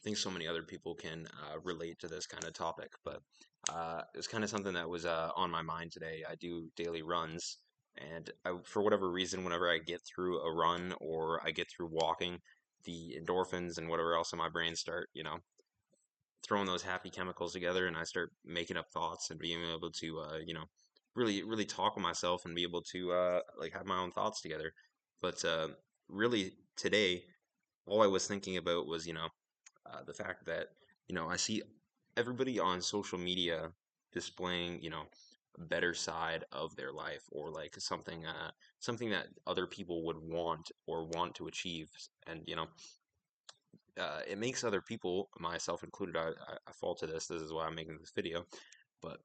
think so many other people can relate to this kind of topic, but it's kind of something that was on my mind today. I do daily runs, and for whatever reason, whenever I get through a run or I get through walking, the endorphins and whatever else in my brain start, throwing those happy chemicals together, and I start making up thoughts and being able to, really talk with myself and be able to, like, have my own thoughts together. But really, today, all I was thinking about was, the fact that, I see everybody on social media displaying, a better side of their life, or like something that other people would want or want to achieve. And, it makes other people, myself included, I fall to this. This is why I'm making this video, but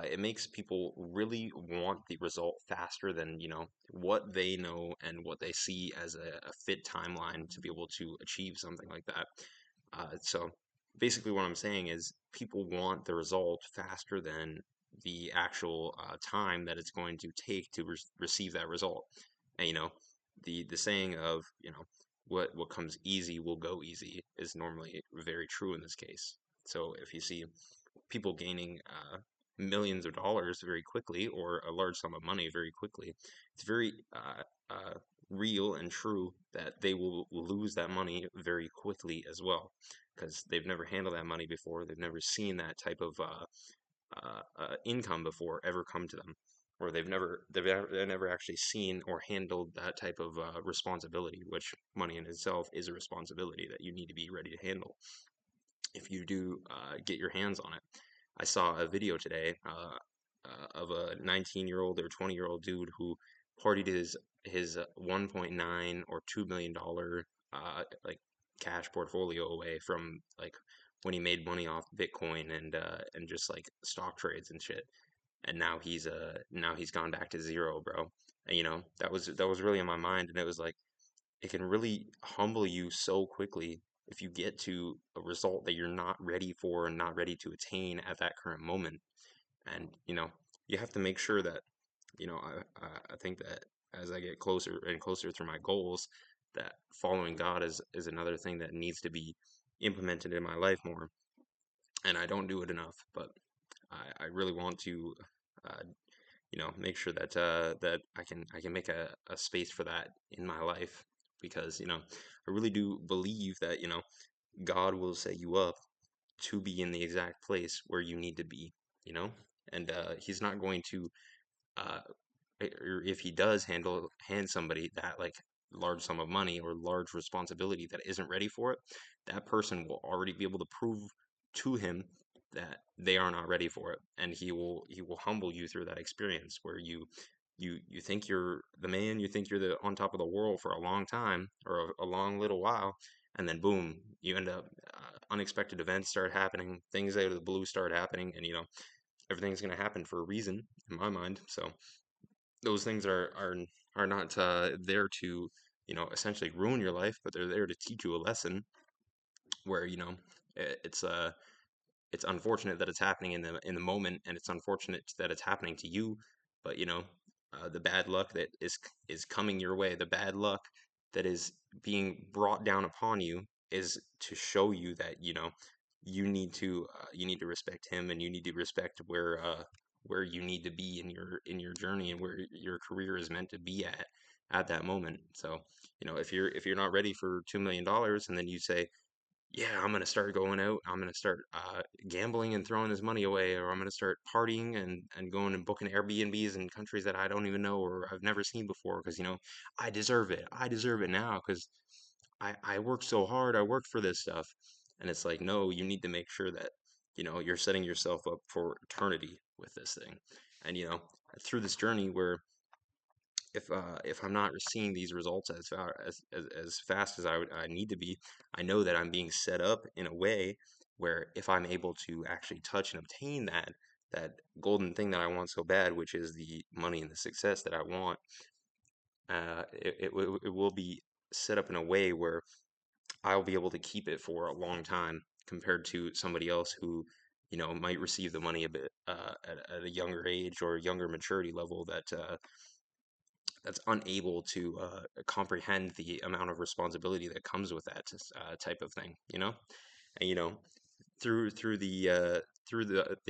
it makes people really want the result faster than what they know and what they see as a fit timeline to be able to achieve something like that. So basically, what I'm saying is people want the result faster than the actual time that it's going to take to receive that result. And the saying of what comes easy will go easy is normally very true in this case. So if you see people gaining millions of dollars very quickly, or a large sum of money very quickly, it's very real and true that they will lose that money very quickly as well, because they've never handled that money before. They've never seen that type of income before ever come to them, or they've never actually seen or handled that type of responsibility, which money in itself is a responsibility that you need to be ready to handle if you do get your hands on it. I saw a video today of a 19-year-old or 20-year-old dude who partied his 1.9 or $2 million like cash portfolio away from, like, when he made money off Bitcoin and just like stock trades and shit. And now he's gone back to zero, bro. And that was really on my mind, and it was like it can really humble you so quickly if you get to a result that you're not ready for and not ready to attain at that current moment. And you have to make sure that I think that as I get closer and closer to my goals, that following God is another thing that needs to be implemented in my life more. And I don't do it enough, but I really want to uh, make sure that that I can make a space for that in my life, because I really do believe that God will set you up to be in the exact place where you need to be, you know, and He's not going to uh, or if He does hand somebody that, like, large sum of money or large responsibility that isn't ready for it, that person will already be able to prove to Him that they are not ready for it, and He will humble you through that experience where you think you're the man, you think you're the on top of the world for a long time, or a long little while, and then boom, you end up unexpected events start happening, things out of the blue start happening, and everything's going to happen for a reason in my mind. So those things are not there to essentially ruin your life, but they're there to teach you a lesson where it's unfortunate that it's happening in the moment, and it's unfortunate that it's happening to you. But the bad luck that is coming your way, the bad luck that is being brought down upon you, is to show you that you need to respect Him, and you need to respect where you need to be in your journey, and where your career is meant to be at that moment. So if you're not ready for $2 million, and then you say, yeah, I'm gonna start going out. I'm gonna start gambling and throwing this money away, or I'm gonna start partying and going and booking Airbnbs in countries that I don't even know or I've never seen before, because I deserve it. I deserve it now because I worked so hard. I worked for this stuff, and it's like, no, you need to make sure that you're setting yourself up for eternity with this thing, and through this journey where if I'm not seeing these results as fast as I need to be, I know that I'm being set up in a way where if I'm able to actually touch and obtain that golden thing that I want so bad, which is the money and the success that I want, it will be set up in a way where I'll be able to keep it for a long time, compared to somebody else who might receive the money a bit at a younger age or a younger maturity level, that's unable to comprehend the amount of responsibility that comes with that type of thing. And through the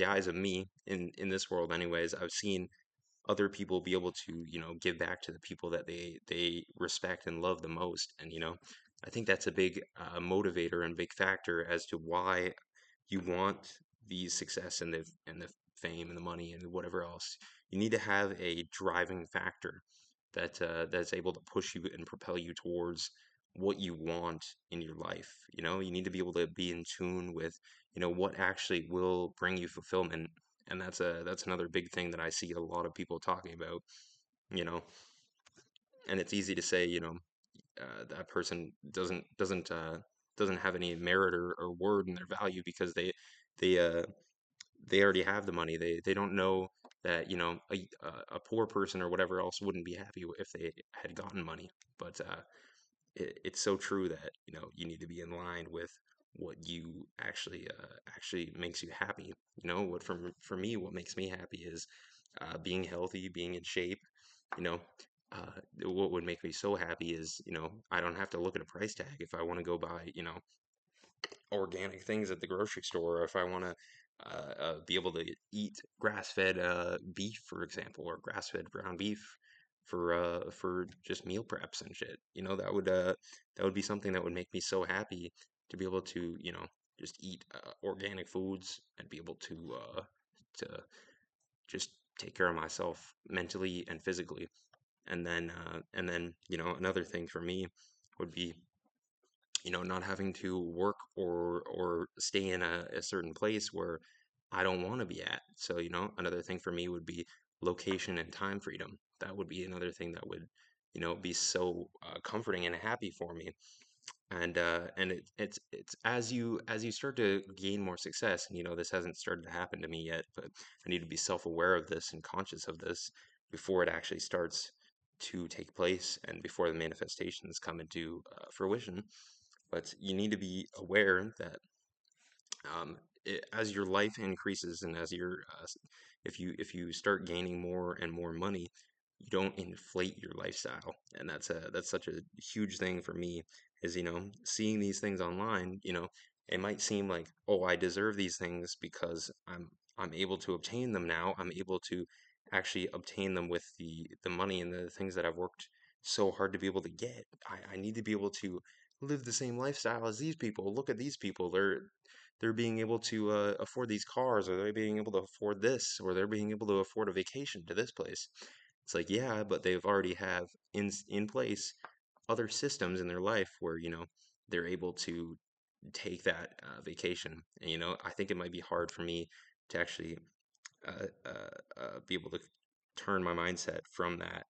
eyes of me in this world anyways, I've seen other people be able to, give back to the people that they respect and love the most. And I think that's a big motivator and big factor as to why you want the success and the fame and the money and whatever else. You need to have a driving factor that's able to push you and propel you towards what you want in your life. You need to be able to be in tune with, what actually will bring you fulfillment. And that's another big thing that I see a lot of people talking about, you know. And it's easy to say, that person doesn't have any merit or word in their value because they uh they already have the money. They don't know that, a poor person or whatever else wouldn't be happy if they had gotten money. But it's so true that, you need to be in line with what you actually makes you happy. What for me, what makes me happy is being healthy, being in shape. You know, what would make me so happy is, I don't have to look at a price tag if I want to go buy, organic things at the grocery store, or if I want to be able to eat grass-fed beef, for example, or grass-fed ground beef for just meal preps and shit. That would be something that would make me so happy to be able to, just eat organic foods and be able to just take care of myself mentally and physically. And then another thing for me would be, not having to work or stay in a certain place where I don't want to be at. So, another thing for me would be location and time freedom. That would be another thing that would, be so comforting and happy for me. And it's as you start to gain more success, and this hasn't started to happen to me yet, but I need to be self-aware of this and conscious of this before it actually starts to take place and before the manifestations come into fruition. But you need to be aware that as your life increases and if you start gaining more and more money, you don't inflate your lifestyle. And that's such a huge thing for me, is seeing these things online. It might seem like, oh, I deserve these things because I'm able to obtain them now. I'm able to actually obtain them with the money and the things that I've worked so hard to be able to get. I need to be able to live the same lifestyle as these people. Look at these people. They're being able to afford these cars, or they're being able to afford this, or they're being able to afford a vacation to this place. It's like, yeah, but they've already have in place other systems in their life where, they're able to take that vacation. And, I think it might be hard for me to actually be able to turn my mindset from that,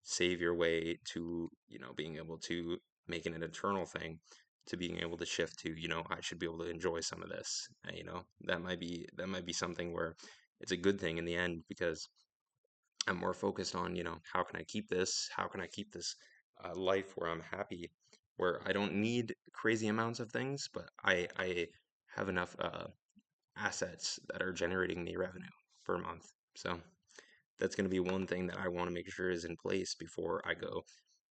save your way to, being able to make it an eternal thing, to being able to shift to, I should be able to enjoy some of this. And, that might be something where it's a good thing in the end, because I'm more focused on, how can I keep this? How can I keep this life where I'm happy, where I don't need crazy amounts of things, but I have enough assets that are generating me revenue per month. So that's going to be one thing that I want to make sure is in place before I go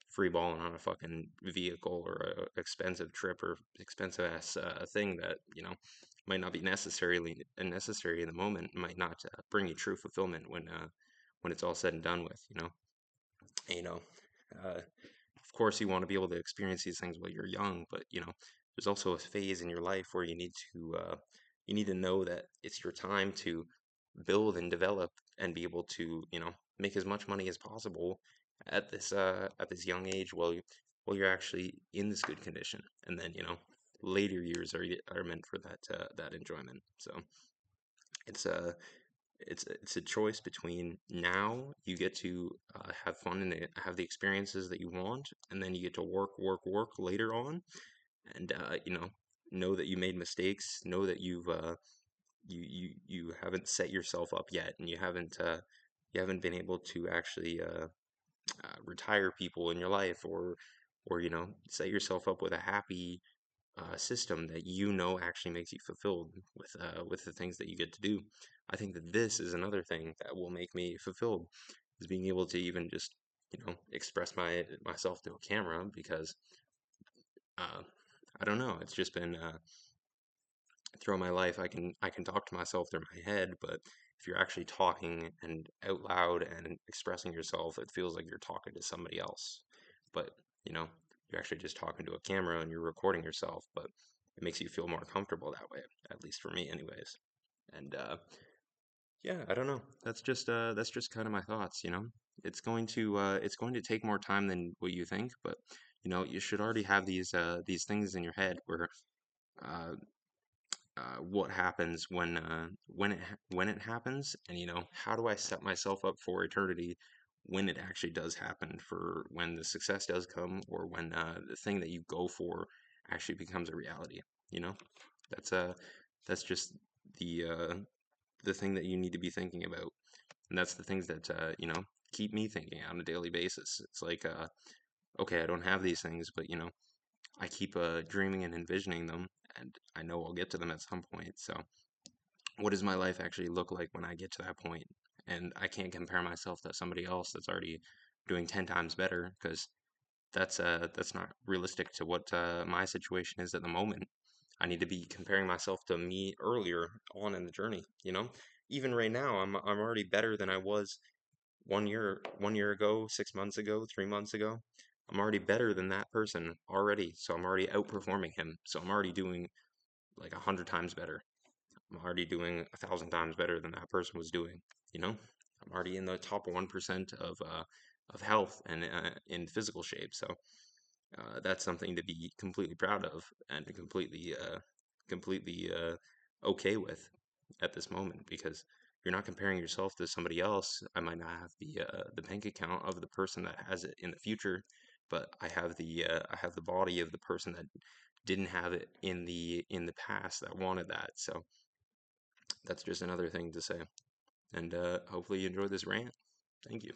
free balling on a fucking vehicle or a expensive trip or expensive ass thing that might not be necessary in the moment, might not bring you true fulfillment when it's all said and done with. And, of course, you want to be able to experience these things while you're young, but there's also a phase in your life where you need to know that it's your time to build and develop and be able to, make as much money as possible at this young age while you're actually in this good condition. And then, later years are meant for that enjoyment. So it's a choice between, now you get to have fun and have the experiences that you want, and then you get to work later on, and know that you made mistakes, know that you haven't set yourself up yet, and you haven't been able to actually retire people in your life, or set yourself up with a happy system that actually makes you fulfilled with the things that you get to do. I think that this is another thing that will make me fulfilled, is being able to even just express myself to a camera, because uh, I don't know, it's just been throughout my life I can talk to myself through my head, but if you're actually talking and out loud and expressing yourself, it feels like you're talking to somebody else. But, you know, you're actually just talking to a camera and you're recording yourself, but it makes you feel more comfortable that way, at least for me anyways. And yeah, I don't know. That's just kind of my thoughts, you know. It's going to take more time than what you think, but you know, you should already have these things in your head where uh, what happens when it happens, and you know, how do I set myself up for eternity when it actually does happen, for when the success does come, or when the thing that you go for actually becomes a reality. You know, that's that's just the uh, the thing that you need to be thinking about, and that's the things that you know, keep me thinking on a daily basis. It's like okay, I don't have these things, but you know, I keep dreaming and envisioning them, and I know I'll get to them at some point. So, what does my life actually look like when I get to that point? And I can't compare myself to somebody else that's already doing 10 times better, because that's not realistic to what my situation is at the moment. I need to be comparing myself to me earlier on in the journey, you know? Even right now, I'm already better than I was 1 year ago, 6 months ago, 3 months ago. I'm already better than that person already. So I'm already outperforming him. So I'm already doing like 100 times better. I'm already doing 1,000 times better than that person was doing. You know, I'm already in the top 1% of health and in physical shape. So that's something to be completely proud of and completely okay with at this moment, because you're not comparing yourself to somebody else. I might not have the bank account of the person that has it in the future, but I have the body of the person that didn't have it in the past that wanted that. So that's just another thing to say. And hopefully you enjoyed this rant. Thank you.